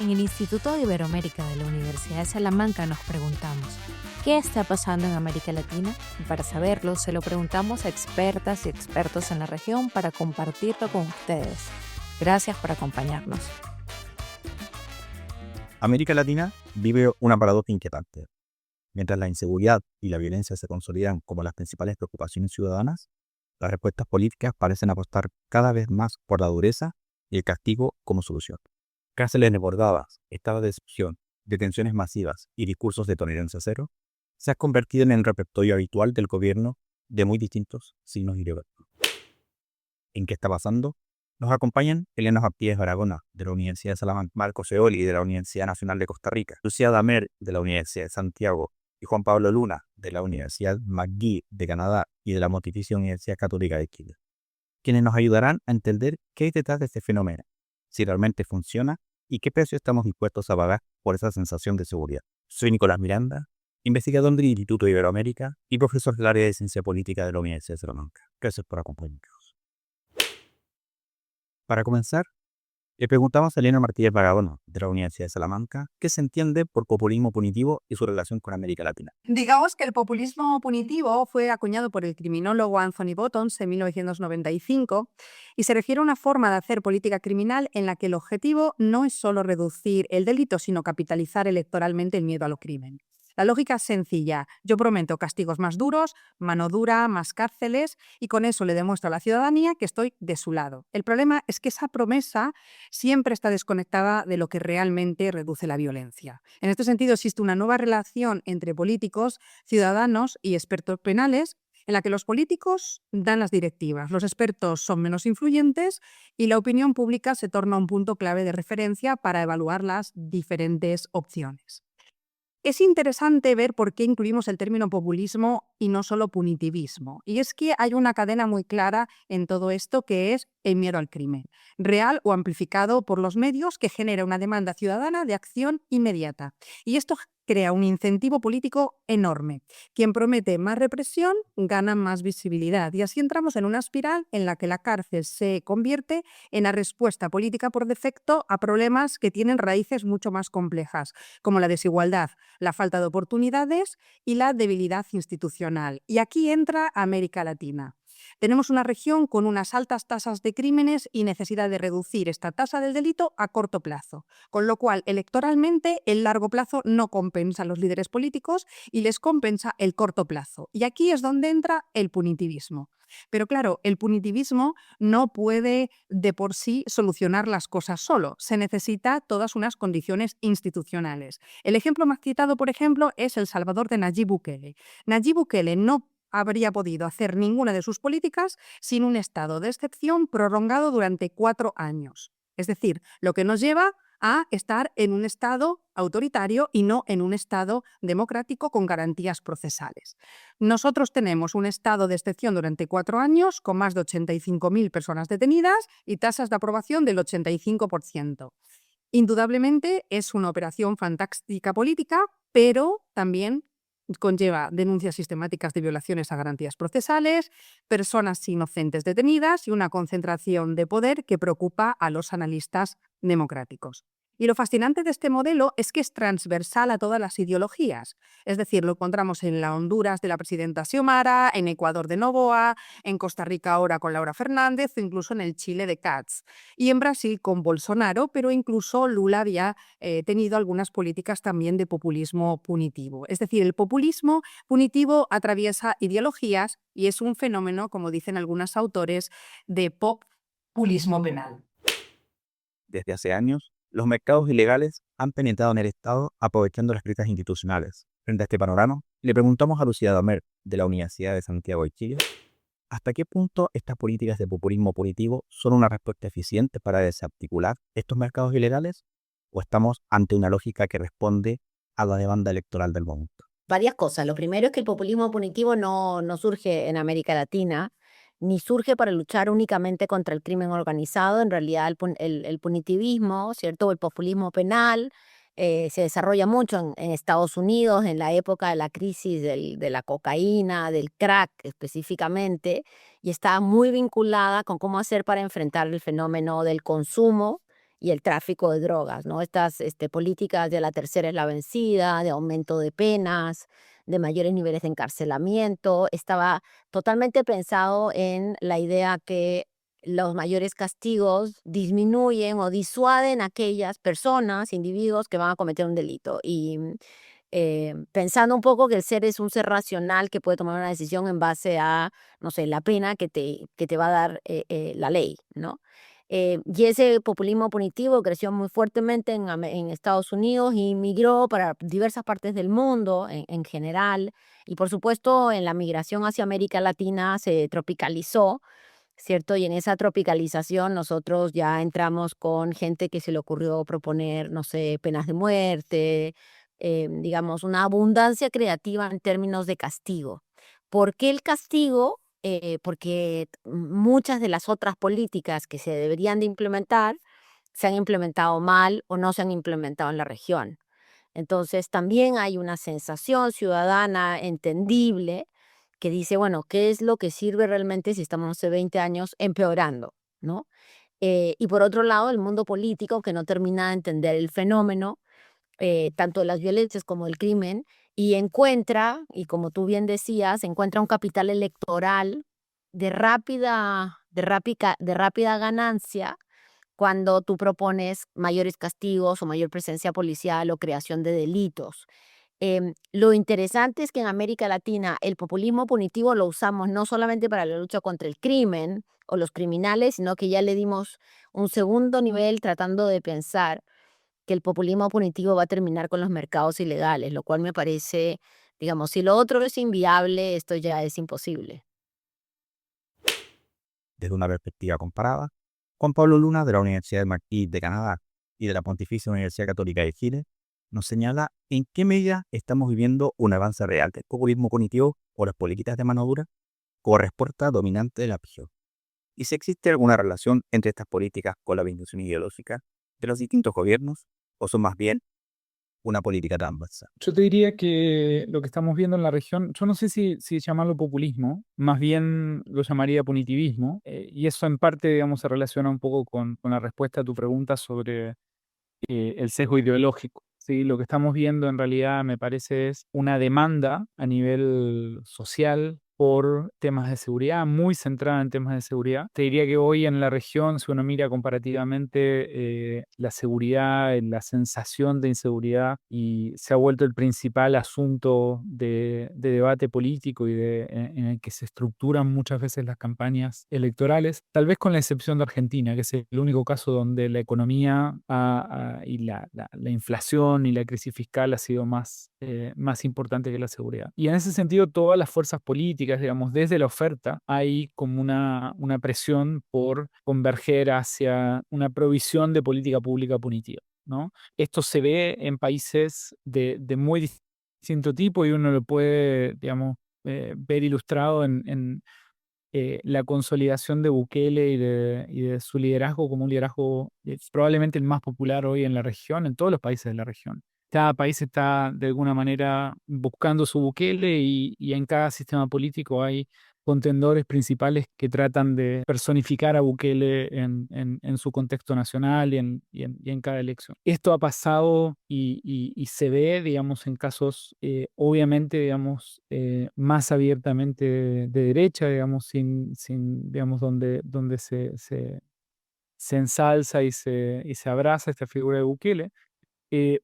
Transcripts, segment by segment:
En el Instituto de Iberoamérica de la Universidad de Salamanca nos preguntamos, ¿qué está pasando en América Latina? Y para saberlo, se lo preguntamos a expertas y expertos en la región para compartirlo con ustedes. Gracias por acompañarnos. América Latina vive una paradoja inquietante. Mientras la inseguridad y la violencia se consolidan como las principales preocupaciones ciudadanas, las respuestas políticas parecen apostar cada vez más por la dureza y el castigo como solución. Cárceles desbordadas, estados de excepción, detenciones masivas y discursos de tolerancia cero se han convertido en el repertorio habitual del gobierno de muy distintos signos ideológicos. ¿En qué está pasando? Nos acompañan Elena Martínez Barahona, de la Universidad de Salamanca, Marcos Eoli, de la Universidad Nacional de Costa Rica, Lucía Damer, de la Universidad de Santiago, y Juan Pablo Luna, de la Universidad McGill de Canadá y de la Pontificia Universidad Católica de Chile, quienes nos ayudarán a entender qué hay detrás de este fenómeno, si realmente funciona y qué precio estamos dispuestos a pagar por esa sensación de seguridad. Soy Nicolás Miranda, investigador del Instituto de Iberoamérica y profesor del área de Ciencia Política de la Universidad de Salamanca. Gracias por acompañarnos. Para comenzar, le preguntamos a Elena Martínez Barahona, de la Universidad de Salamanca, qué se entiende por populismo punitivo y su relación con América Latina. Digamos que el populismo punitivo fue acuñado por el criminólogo Anthony Bottoms en 1995 y se refiere a una forma de hacer política criminal en la que el objetivo no es solo reducir el delito, sino capitalizar electoralmente el miedo a los crímenes. La lógica es sencilla. Yo prometo castigos más duros, mano dura, más cárceles y con eso le demuestro a la ciudadanía que estoy de su lado. El problema es que esa promesa siempre está desconectada de lo que realmente reduce la violencia. En este sentido, existe una nueva relación entre políticos, ciudadanos y expertos penales en la que los políticos dan las directivas, los expertos son menos influyentes y la opinión pública se torna un punto clave de referencia para evaluar las diferentes opciones. Es interesante ver por qué incluimos el término populismo y no solo punitivismo. Y es que hay una cadena muy clara en todo esto que es el miedo al crimen, real o amplificado por los medios, que genera una demanda ciudadana de acción inmediata. Y esto crea un incentivo político enorme. Quien promete más represión gana más visibilidad. Y así entramos en una espiral en la que la cárcel se convierte en la respuesta política por defecto a problemas que tienen raíces mucho más complejas, como la desigualdad, la falta de oportunidades y la debilidad institucional. Y aquí entra América Latina. Tenemos una región con unas altas tasas de crímenes y necesidad de reducir esta tasa del delito a corto plazo, con lo cual electoralmente el largo plazo no compensa a los líderes políticos y les compensa el corto plazo. Y aquí es donde entra el punitivismo. Pero claro, el punitivismo no puede de por sí solucionar las cosas solo. Se necesita todas unas condiciones institucionales. El ejemplo más citado, por ejemplo, es El Salvador de Nayib Bukele. Nayib Bukele no habría podido hacer ninguna de sus políticas sin un estado de excepción prolongado durante 4 años. Es decir, lo que nos lleva a estar en un estado autoritario y no en un estado democrático con garantías procesales. Nosotros tenemos un estado de excepción durante 4 años con más de 85.000 personas detenidas y tasas de aprobación del 85%. Indudablemente es una operación fantástica política, pero también conlleva denuncias sistemáticas de violaciones a garantías procesales, personas inocentes detenidas y una concentración de poder que preocupa a los analistas democráticos. Y lo fascinante de este modelo es que es transversal a todas las ideologías. Es decir, lo encontramos en la Honduras de la presidenta Xiomara, en Ecuador de Noboa, en Costa Rica ahora con Laura Fernández o incluso en el Chile de Katz. Y en Brasil con Bolsonaro, pero incluso Lula había tenido algunas políticas también de populismo punitivo. Es decir, el populismo punitivo atraviesa ideologías y es un fenómeno, como dicen algunos autores, de populismo penal. Desde hace años, los mercados ilegales han penetrado en el Estado aprovechando las grietas institucionales. Frente a este panorama, le preguntamos a Lucía Damer, de la Universidad de Santiago de Chile, ¿hasta qué punto estas políticas de populismo punitivo son una respuesta eficiente para desarticular estos mercados ilegales? ¿O estamos ante una lógica que responde a la demanda electoral del momento? Varias cosas. Lo primero es que el populismo punitivo no surge en América Latina, ni surge para luchar únicamente contra el crimen organizado. En realidad el punitivismo, ¿cierto? O el populismo penal se desarrolla mucho en Estados Unidos en la época de la crisis de la cocaína, del crack específicamente, y está muy vinculada con cómo hacer para enfrentar el fenómeno del consumo y el tráfico de drogas, ¿no? Estas políticas de la tercera es la vencida, de aumento de penas, de mayores niveles de encarcelamiento, estaba totalmente pensado en la idea que los mayores castigos disminuyen o disuaden a aquellas personas, individuos que van a cometer un delito. Y pensando un poco que el ser es un ser racional que puede tomar una decisión en base a, no sé, la pena que te va a dar la ley, ¿no? Y ese populismo punitivo creció muy fuertemente en Estados Unidos y migró para diversas partes del mundo en general. Y por supuesto, en la migración hacia América Latina se tropicalizó, ¿cierto? Y en esa tropicalización nosotros ya entramos con gente que se le ocurrió proponer, no sé, penas de muerte, digamos, una abundancia creativa en términos de castigo. ¿Por qué el castigo? Porque muchas de las otras políticas que se deberían de implementar se han implementado mal o no se han implementado en la región. Entonces también hay una sensación ciudadana entendible que dice, bueno, ¿qué es lo que sirve realmente si estamos hace 20 años empeorando, ¿no? Y por otro lado, el mundo político que no termina de entender el fenómeno, tanto de las violencias como del crimen, y encuentra, y como tú bien decías, encuentra un capital electoral de rápida ganancia cuando tú propones mayores castigos o mayor presencia policial o creación de delitos. Lo interesante es que en América Latina el populismo punitivo lo usamos no solamente para la lucha contra el crimen o los criminales, sino que ya le dimos un segundo nivel tratando de pensar que el populismo punitivo va a terminar con los mercados ilegales, lo cual me parece, digamos, si lo otro es inviable, esto ya es imposible. Desde una perspectiva comparada, Juan Pablo Luna, de la Universidad de McGill de Canadá y de la Pontificia Universidad Católica de Chile, nos señala en qué medida estamos viviendo un avance real del populismo cognitivo o las políticas de mano dura como respuesta dominante de la región, y si existe alguna relación entre estas políticas con la vindicación ideológica de los distintos gobiernos o son más bien una política transversal. Yo te diría que lo que estamos viendo en la región, yo no sé si llamarlo populismo, más bien lo llamaría punitivismo, y eso en parte, digamos, se relaciona un poco con la respuesta a tu pregunta sobre el sesgo ideológico. ¿Sí? Lo que estamos viendo en realidad me parece es una demanda a nivel social por temas de seguridad, muy centrada en temas de seguridad. Te diría que hoy en la región, si uno mira comparativamente la seguridad, la sensación de inseguridad, y se ha vuelto el principal asunto de debate político y en el que se estructuran muchas veces las campañas electorales, tal vez con la excepción de Argentina, que es el único caso donde la economía y la inflación y la crisis fiscal ha sido más importante que la seguridad. Y en ese sentido, todas las fuerzas políticas, digamos, desde la oferta, hay como una presión por converger hacia una provisión de política pública punitiva, ¿no? Esto se ve en países de muy distinto tipo y uno lo puede, digamos, ver ilustrado en la consolidación de Bukele y de su liderazgo como un liderazgo probablemente el más popular hoy en la región, en todos los países de la región. Cada país está de alguna manera buscando su Bukele y en cada sistema político hay contendores principales que tratan de personificar a Bukele en su contexto nacional y en cada elección. Esto ha pasado y se ve, digamos, en casos obviamente, digamos, más abiertamente de derecha, digamos, digamos, donde se ensalza y se abraza esta figura de Bukele.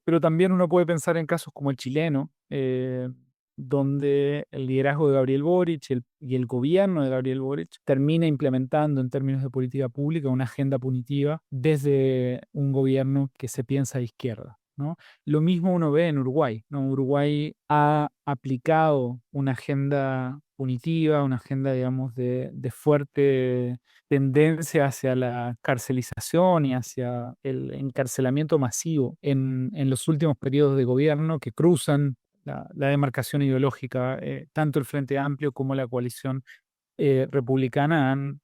Pero también uno puede pensar en casos como el chileno, donde el liderazgo de Gabriel Boric y el gobierno de Gabriel Boric termina implementando en términos de política pública una agenda punitiva desde un gobierno que se piensa de izquierda, ¿no? Lo mismo uno ve en Uruguay, ¿no? Uruguay ha aplicado una agenda punitiva, una agenda, digamos, de fuerte tendencia hacia la carcelización y hacia el encarcelamiento masivo en los últimos periodos de gobierno que cruzan la demarcación ideológica, tanto el Frente Amplio como la coalición republicana han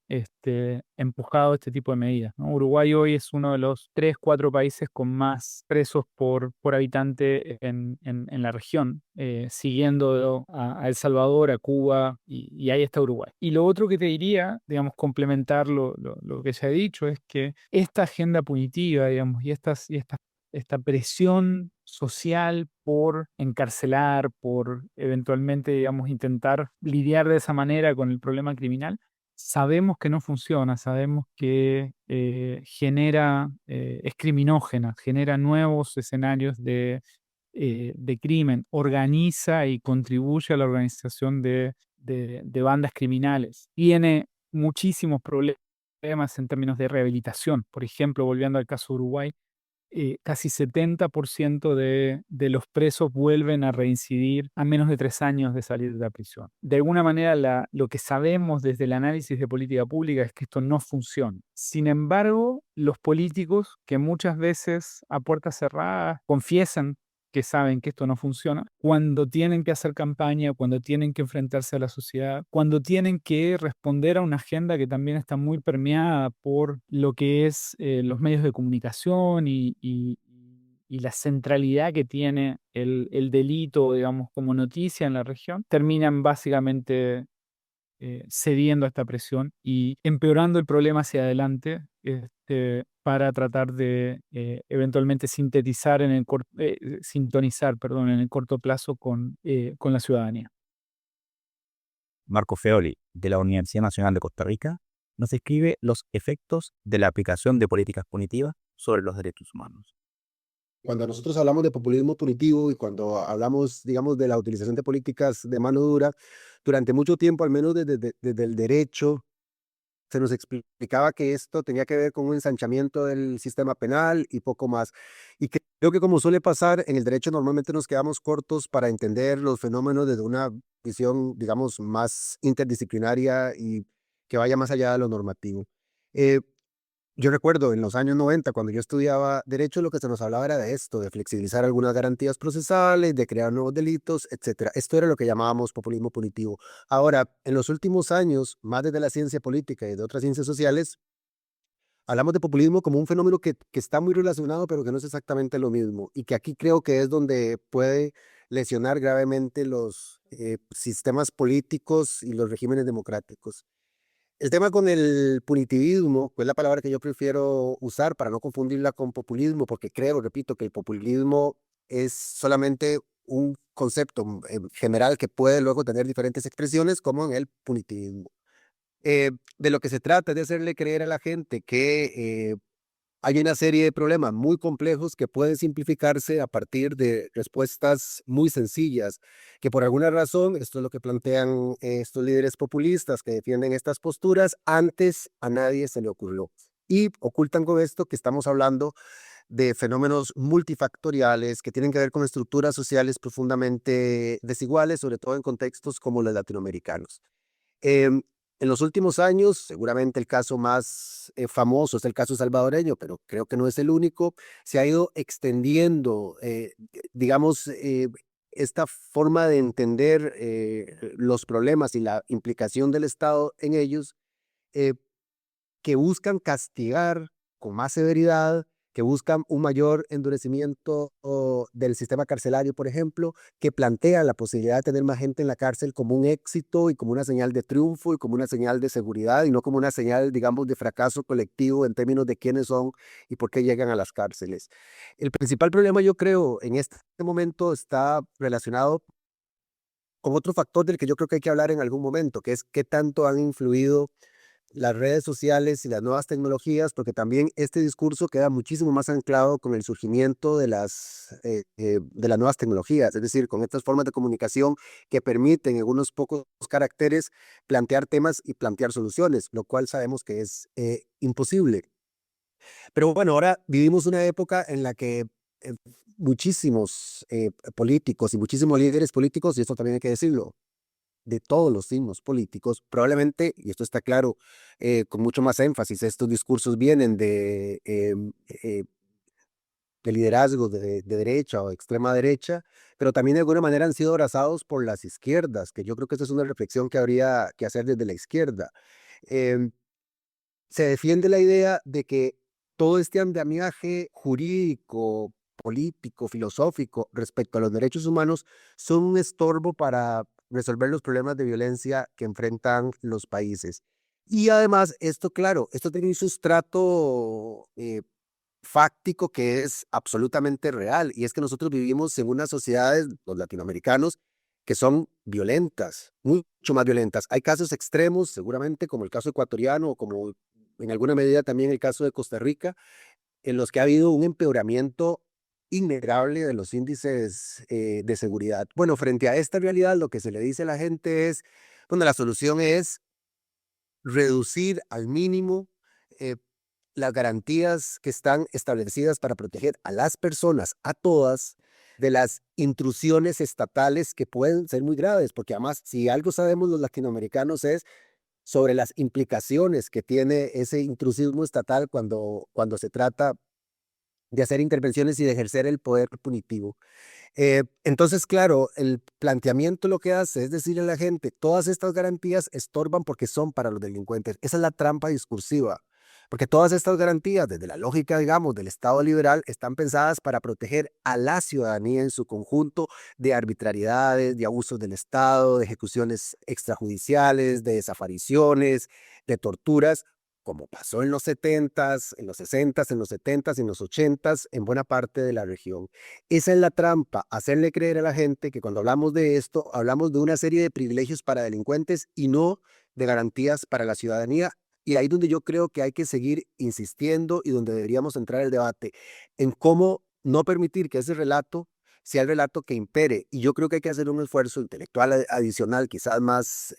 empujado este tipo de medidas, ¿no? Uruguay hoy es uno de los 3, 4 países con más presos por habitante en la región, siguiendo a El Salvador, a Cuba, y ahí está Uruguay. Y lo otro que te diría, digamos, complementar lo que ya he dicho, es que esta agenda punitiva, digamos, y esta presión social por encarcelar, por eventualmente, digamos, intentar lidiar de esa manera con el problema criminal, sabemos que no funciona, sabemos que es criminógena, genera nuevos escenarios de crimen, organiza y contribuye a la organización de bandas criminales. Tiene muchísimos problemas en términos de rehabilitación. Por ejemplo, volviendo al caso de Uruguay, casi 70% de los presos vuelven a reincidir a menos de 3 años de salir de la prisión. De alguna manera, lo que sabemos desde el análisis de política pública es que esto no funciona. Sin embargo, los políticos, que muchas veces a puertas cerradas confiesan que saben que esto no funciona, cuando tienen que hacer campaña, cuando tienen que enfrentarse a la sociedad, cuando tienen que responder a una agenda que también está muy permeada por lo que es los medios de comunicación y la centralidad que tiene el delito, digamos, como noticia en la región, terminan básicamente cediendo a esta presión y empeorando el problema hacia adelante, para tratar de eventualmente sintonizar, perdón, en el corto plazo con la ciudadanía. Marco Feoli, de la Universidad Nacional de Costa Rica, nos describe los efectos de la aplicación de políticas punitivas sobre los derechos humanos. Cuando nosotros hablamos de populismo punitivo y cuando hablamos, digamos, de la utilización de políticas de mano dura, durante mucho tiempo, al menos desde el derecho, se nos explicaba que esto tenía que ver con un ensanchamiento del sistema penal y poco más. Y creo que como suele pasar, en el derecho normalmente nos quedamos cortos para entender los fenómenos desde una visión, digamos, más interdisciplinaria y que vaya más allá de lo normativo. Eh, yo recuerdo en los años 90, cuando yo estudiaba derecho, lo que se nos hablaba era de esto, de flexibilizar algunas garantías procesales, de crear nuevos delitos, etcétera. Esto era lo que llamábamos populismo punitivo. Ahora, en los últimos años, más desde la ciencia política y de otras ciencias sociales, hablamos de populismo como un fenómeno que está muy relacionado, pero que no es exactamente lo mismo. Y que aquí creo que es donde puede lesionar gravemente los sistemas políticos y los regímenes democráticos. El tema con el punitivismo, que es la palabra que yo prefiero usar para no confundirla con populismo, porque creo, repito, que el populismo es solamente un concepto general que puede luego tener diferentes expresiones, como en el punitivismo. De lo que se trata es de hacerle creer a la gente que hay una serie de problemas muy complejos que pueden simplificarse a partir de respuestas muy sencillas, que por alguna razón, esto es lo que plantean estos líderes populistas que defienden estas posturas, antes a nadie se le ocurrió. Y ocultan con esto que estamos hablando de fenómenos multifactoriales que tienen que ver con estructuras sociales profundamente desiguales, sobre todo en contextos como los latinoamericanos. Em, en los últimos años, seguramente el caso más famoso es el caso salvadoreño, pero creo que no es el único, se ha ido extendiendo, digamos, esta forma de entender los problemas y la implicación del Estado en ellos, eh, que buscan castigar con más severidad, que buscan un mayor endurecimiento del sistema carcelario, por ejemplo, que plantean la posibilidad de tener más gente en la cárcel como un éxito y como una señal de triunfo y como una señal de seguridad y no como una señal, digamos, de fracaso colectivo en términos de quiénes son y por qué llegan a las cárceles. El principal problema, yo creo, en este momento está relacionado con otro factor del que yo creo que hay que hablar en algún momento, que es qué tanto han influido las redes sociales y las nuevas tecnologías, porque también este discurso queda muchísimo más anclado con el surgimiento de las nuevas tecnologías, es decir, con estas formas de comunicación que permiten en unos pocos caracteres plantear temas y plantear soluciones, lo cual sabemos que es imposible. Pero bueno, ahora vivimos una época en la que eh, muchísimos políticos y muchísimos líderes políticos, y esto también hay que decirlo, de todos los signos políticos, probablemente, y esto está claro, con mucho más énfasis, estos discursos vienen de de liderazgo de derecha o extrema derecha, pero también de alguna manera han sido abrazados por las izquierdas, que yo creo que esa es una reflexión que habría que hacer desde la izquierda. Em, Se defiende la idea de que todo este andamiaje jurídico, político, filosófico respecto a los derechos humanos son un estorbo para resolver los problemas de violencia que enfrentan los países. Y además, esto, claro, esto tiene un sustrato fáctico que es absolutamente real, y es que nosotros vivimos en unas sociedades, los latinoamericanos, que son violentas, mucho más violentas. Hay casos extremos, seguramente, como el caso ecuatoriano o como en alguna medida también el caso de Costa Rica, en los que ha habido un empeoramiento innegable de los índices de seguridad. Bueno, frente a esta realidad, lo que se le dice a la gente es, bueno, la solución es reducir al mínimo eh, las garantías que están establecidas para proteger a las personas, a todas, de las intrusiones estatales que pueden ser muy graves, porque además, si algo sabemos los latinoamericanos es sobre las implicaciones que tiene ese intrusismo estatal cuando se trata de hacer intervenciones y de ejercer el poder punitivo. Entonces, claro, el planteamiento lo que hace es decirle a la gente, todas estas garantías estorban porque son para los delincuentes. Esa es la trampa discursiva, porque todas estas garantías, desde la lógica, digamos, del Estado liberal, están pensadas para proteger a la ciudadanía en su conjunto de arbitrariedades, de abusos del Estado, de ejecuciones extrajudiciales, de desapariciones, de torturas, como pasó en los 70s, en los 60s, en los 70s, en los 80s, en buena parte de la región. Esa es la trampa, hacerle creer a la gente que cuando hablamos de esto, hablamos de una serie de privilegios para delincuentes y no de garantías para la ciudadanía. Y ahí donde yo creo que hay que seguir insistiendo y donde deberíamos entrar el debate en cómo no permitir que ese relato sea el relato que impere. Y yo creo que hay que hacer un esfuerzo intelectual adicional, quizás más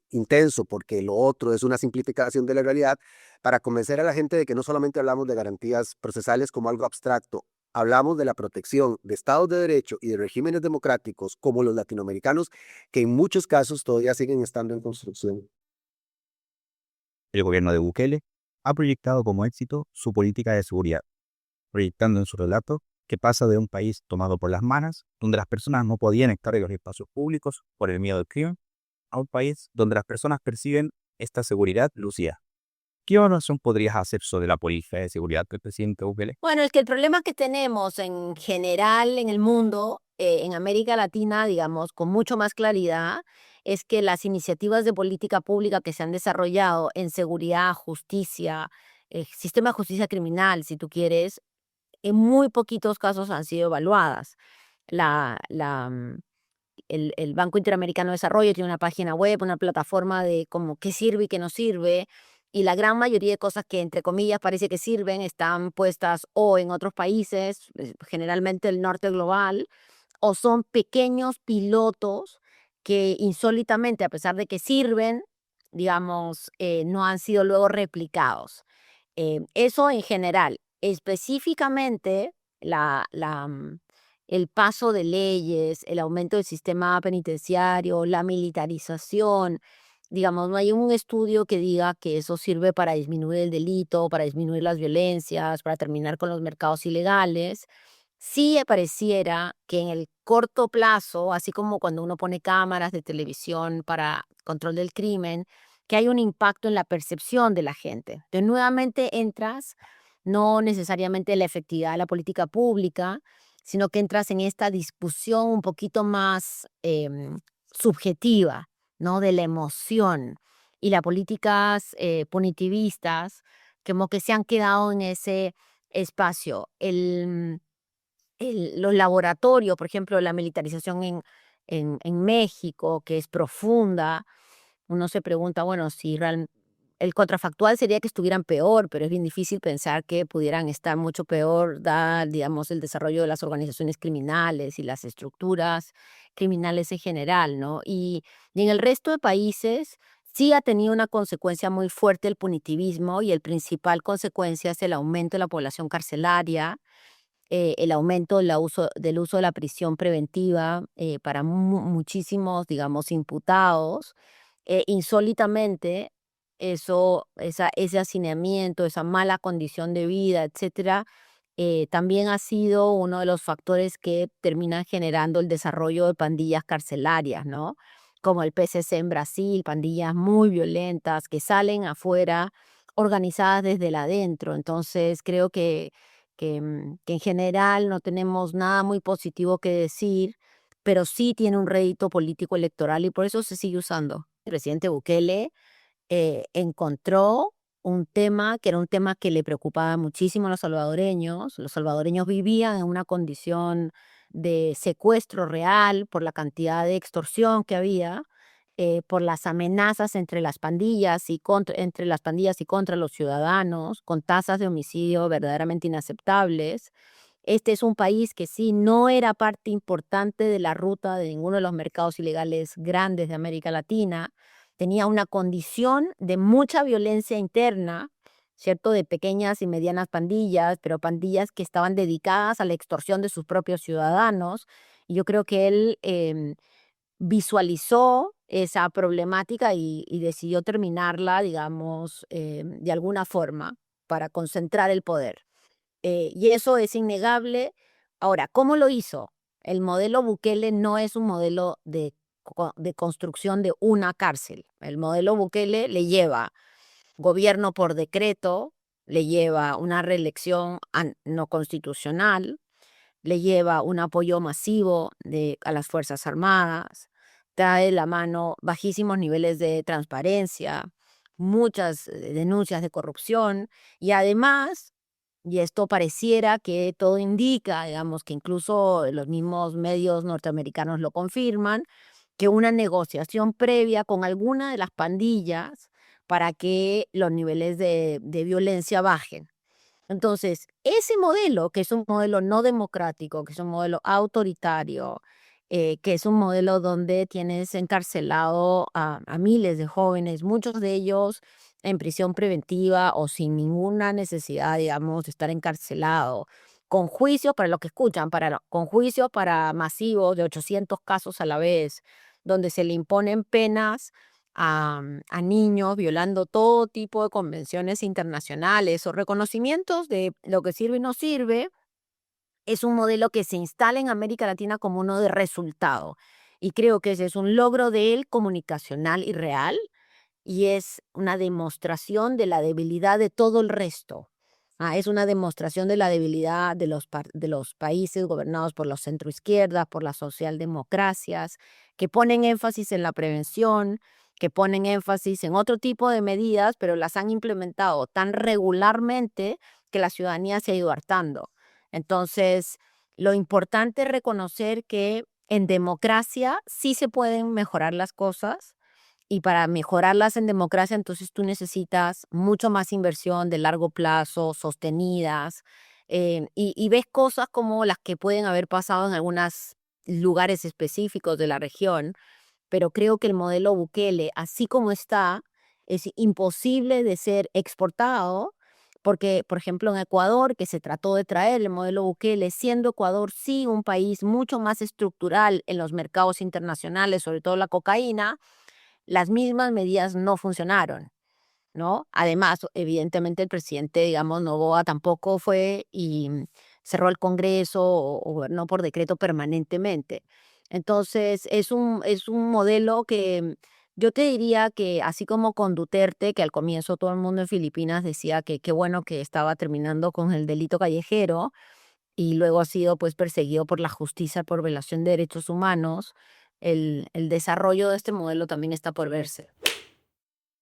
intenso, porque lo otro es una simplificación de la realidad, para convencer a la gente de que no solamente hablamos de garantías procesales como algo abstracto, hablamos de la protección de estados de derecho y de regímenes democráticos como los latinoamericanos, que en muchos casos todavía siguen estando en construcción. El gobierno de Bukele ha proyectado como éxito su política de seguridad, proyectando en su relato que pasa de un país tomado por las manos, donde las personas no podían estar en los espacios públicos por el miedo al crimen, a un país donde las personas perciben esta seguridad lucida. ¿Qué evaluación podrías hacer sobre la política de seguridad del presidente Bukele? Bueno, es que el problema que tenemos en general en el mundo, en América Latina, digamos, con mucho más claridad, es que las iniciativas de política pública que se han desarrollado en seguridad, justicia, sistema de justicia criminal, si tú quieres, en muy poquitos casos han sido evaluadas. La, la, mm, el Banco Interamericano de Desarrollo tiene una página web, una plataforma de como qué sirve y qué no sirve, y la gran mayoría de cosas que entre comillas parece que sirven están puestas o en otros países, generalmente el norte global, o son pequeños pilotos que insólitamente, a pesar de que sirven, digamos, no han sido luego replicados. Eso en general. Específicamente, el paso de leyes, el aumento del sistema penitenciario, la militarización, digamos, no hay un estudio que diga que eso sirve para disminuir el delito, para disminuir las violencias, para terminar con los mercados ilegales. Sí pareciera que en el corto plazo, así como cuando uno pone cámaras de televisión para control del crimen, que hay un impacto en la percepción de la gente. Entonces, nuevamente entras, no necesariamente en la efectividad de la política pública, sino que entras en esta discusión un poquito más subjetiva, ¿no? De la emoción. Y las políticas punitivistas, como que se han quedado en ese espacio. Los laboratorios, por ejemplo, la militarización en México, que es profunda, uno se pregunta, bueno, si el contrafactual sería que estuvieran peor, pero es bien difícil pensar que pudieran estar mucho peor, digamos, el desarrollo de las organizaciones criminales y las estructuras criminales en general, ¿no? Y en el resto de países sí ha tenido una consecuencia muy fuerte el punitivismo, y el principal consecuencia es el aumento de la población carcelaria, el aumento del uso de la prisión preventiva para muchísimos, digamos, imputados. Insólitamente, ese hacinamiento, esa mala condición de vida, etcétera, también ha sido uno de los factores que terminan generando el desarrollo de pandillas carcelarias, ¿no? Como el PCC en Brasil, pandillas muy violentas que salen afuera organizadas desde el adentro. Entonces creo que en general no tenemos nada muy positivo que decir, pero sí tiene un rédito político electoral y por eso se sigue usando. El presidente Bukele encontró un tema que era un tema que le preocupaba muchísimo a los salvadoreños. Los salvadoreños vivían en una condición de secuestro real por la cantidad de extorsión que había, por las amenazas entre las pandillas y entre las pandillas y contra los ciudadanos, con tasas de homicidio verdaderamente inaceptables. Este es un país que sí no era parte importante de la ruta de ninguno de los mercados ilegales grandes de América Latina. Tenía una condición de mucha violencia interna, ¿cierto? De pequeñas y medianas pandillas, pero pandillas que estaban dedicadas a la extorsión de sus propios ciudadanos. Y yo creo que él visualizó esa problemática y decidió terminarla, digamos, de alguna forma para concentrar el poder. Y eso es innegable. Ahora, ¿cómo lo hizo? El modelo Bukele no es un modelo de construcción de una cárcel. El modelo Bukele le lleva gobierno por decreto, le lleva una reelección no constitucional, le lleva un apoyo masivo a las Fuerzas Armadas, trae de la mano bajísimos niveles de transparencia, muchas denuncias de corrupción y además, y esto pareciera que todo indica, digamos que incluso los mismos medios norteamericanos lo confirman, que una negociación previa con alguna de las pandillas para que los niveles de violencia bajen. Entonces, ese modelo, que es un modelo no democrático, que es un modelo autoritario, que es un modelo donde tienes encarcelado a miles de jóvenes, muchos de ellos en prisión preventiva o sin ninguna necesidad, digamos, de estar encarcelado, con juicios para lo que escuchan, con juicios para masivos de 800 casos a la vez, donde se le imponen penas a niños violando todo tipo de convenciones internacionales o reconocimientos de lo que sirve y no sirve, es un modelo que se instala en América Latina como uno de resultado. Y creo que ese es un logro de él comunicacional y real, y es una demostración de la debilidad de todo el resto. Es una demostración de la debilidad de los países gobernados por los centroizquierdas, por las socialdemocracias, que ponen énfasis en la prevención, que ponen énfasis en otro tipo de medidas, pero las han implementado tan regularmente que la ciudadanía se ha ido hartando. Entonces, lo importante es reconocer que en democracia sí se pueden mejorar las cosas, y para mejorarlas en democracia, entonces tú necesitas mucho más inversión de largo plazo, sostenidas, y ves cosas como las que pueden haber pasado en algunos lugares específicos de la región, pero creo que el modelo Bukele, así como está, es imposible de ser exportado, porque, por ejemplo, en Ecuador, que se trató de traer el modelo Bukele, siendo Ecuador sí un país mucho más estructural en los mercados internacionales, sobre todo la cocaína, las mismas medidas no funcionaron, ¿no? Además, evidentemente, el presidente, digamos, Noboa tampoco fue y cerró el Congreso o gobernó por decreto permanentemente. Entonces, es un modelo que yo te diría que, así como con Duterte, que al comienzo todo el mundo en Filipinas decía que qué bueno que estaba terminando con el delito callejero, y luego ha sido pues perseguido por la justicia por violación de derechos humanos, el desarrollo de este modelo también está por verse.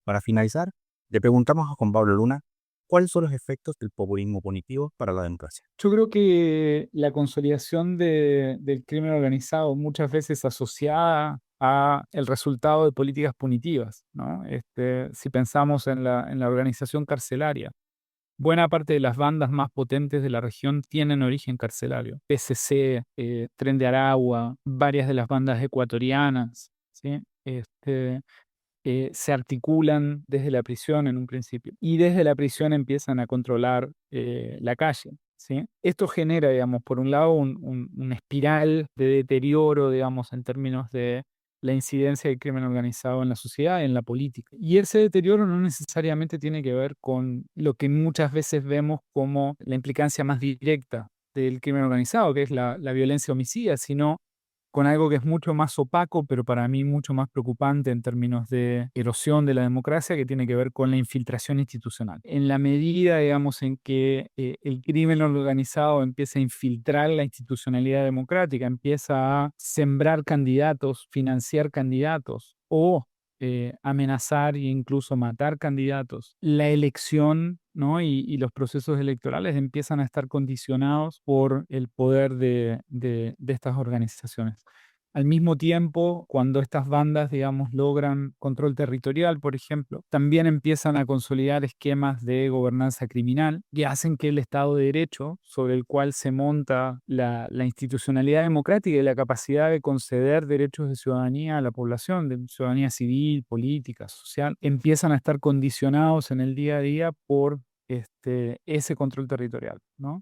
Para finalizar, le preguntamos a Juan Pablo Luna cuáles son los efectos del populismo punitivo para la democracia. Yo creo que la consolidación del crimen organizado muchas veces asociada a el resultado de políticas punitivas, ¿no? Si pensamos en la organización carcelaria, buena parte de las bandas más potentes de la región tienen origen carcelario. PCC, Tren de Aragua, varias de las bandas ecuatorianas, ¿sí? Se articulan desde la prisión en un principio y desde la prisión empiezan a controlar la calle, ¿sí? Esto genera, digamos, por un lado una espiral de deterioro, digamos, en términos de la incidencia del crimen organizado en la sociedad, en la política. Y ese deterioro no necesariamente tiene que ver con lo que muchas veces vemos como la implicancia más directa del crimen organizado, que es la violencia homicida, sino con algo que es mucho más opaco, pero para mí mucho más preocupante en términos de erosión de la democracia, que tiene que ver con la infiltración institucional. En la medida, digamos, en que el crimen organizado empieza a infiltrar la institucionalidad democrática, empieza a sembrar candidatos, financiar candidatos o amenazar e incluso matar candidatos, la elección, ¿no? y los procesos electorales empiezan a estar condicionados por el poder de estas organizaciones. Al mismo tiempo, cuando estas bandas, digamos, logran control territorial, por ejemplo, también empiezan a consolidar esquemas de gobernanza criminal que hacen que el Estado de Derecho, sobre el cual se monta la institucionalidad democrática y la capacidad de conceder derechos de ciudadanía a la población, de ciudadanía civil, política, social, empiezan a estar condicionados en el día a día por ese control territorial, ¿no?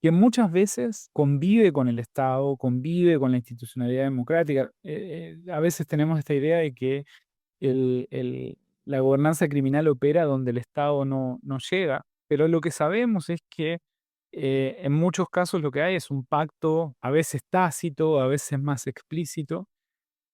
Que muchas veces convive con el Estado, convive con la institucionalidad democrática. A veces tenemos esta idea de que la gobernanza criminal opera donde el Estado no llega, pero lo que sabemos es que en muchos casos lo que hay es un pacto, a veces tácito, a veces más explícito,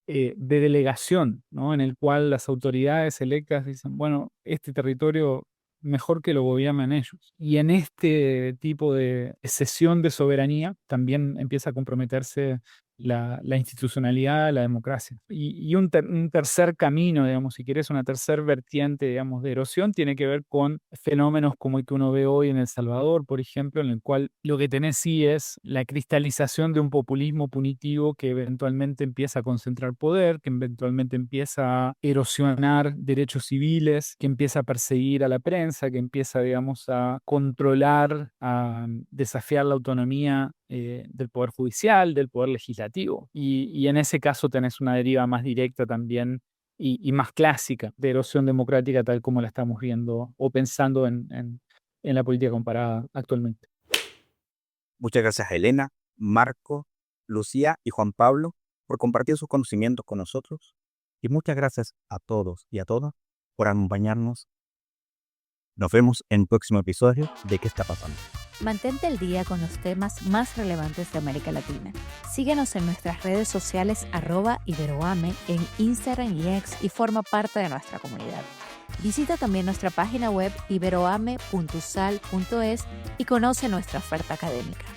de delegación, ¿no? En el cual las autoridades electas dicen, bueno, este territorio mejor que lo gobiernan ellos. Y en este tipo de cesión de soberanía también empieza a comprometerse la institucionalidad, la democracia. Y un tercer camino, digamos, si quieres, una tercer vertiente, digamos, de erosión, tiene que ver con fenómenos como el que uno ve hoy en El Salvador, por ejemplo, en el cual lo que tenés sí es la cristalización de un populismo punitivo que eventualmente empieza a concentrar poder, que eventualmente empieza a erosionar derechos civiles, que empieza a perseguir a la prensa, que empieza, digamos, a controlar, a desafiar la autonomía del Poder Judicial, del Poder Legislativo. Y en ese caso tenés una deriva más directa también y más clásica de erosión democrática tal como la estamos viendo o pensando en la política comparada actualmente. Muchas gracias a Elena, Marco, Lucía y Juan Pablo por compartir sus conocimientos con nosotros. Y muchas gracias a todos y a todas por acompañarnos. Nos vemos en el próximo episodio de ¿Qué está pasando? Mantente al día con los temas más relevantes de América Latina. Síguenos en nuestras redes sociales @iberoame en Instagram y X y forma parte de nuestra comunidad. Visita también nuestra página web iberoame.usal.es y conoce nuestra oferta académica.